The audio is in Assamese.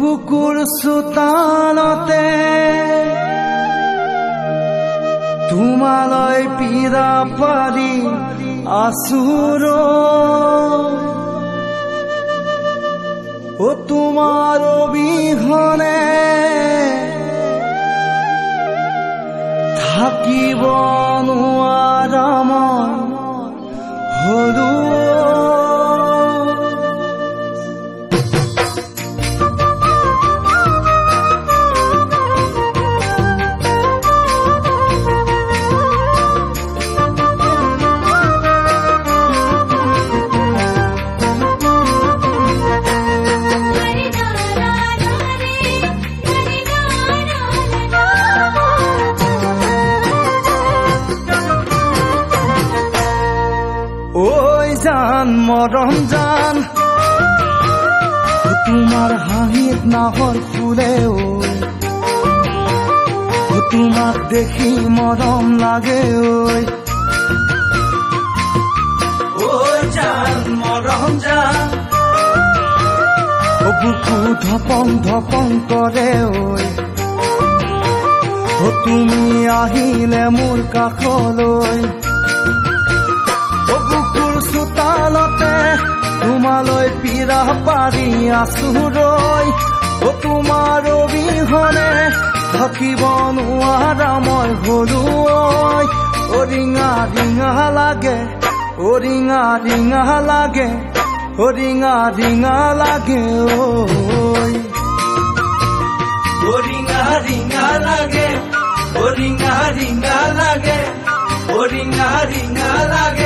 বুকুৰ চোতালতে তোমালৈ পীৰা পাৰি আছুৰ তোমাৰ অবিহনে থাকিব নোৱাৰা মই হলো মৰম জান তোমাৰ হাঁহিত নাহৰ ফুলে তোমাক দেখি মৰম লাগে ঐ জান মৰম জান বুকু ধপং ধপং কৰে তুমি আহিলে মোৰ কাষলৈ চোতালতে তোমালৈ পীৰা পাৰি আছুৰৈ তোমাৰ অবিহনে থাকিব নোৱাৰা মই হলো ৰিঙা ৰিঙা লাগে ৰিঙা ৰিঙা লাগে ৰিঙা ৰিঙা লাগে ৰিঙা ৰিঙা লাগে ৰিঙা ৰিঙা লাগে ৰিঙা ৰিঙা লাগে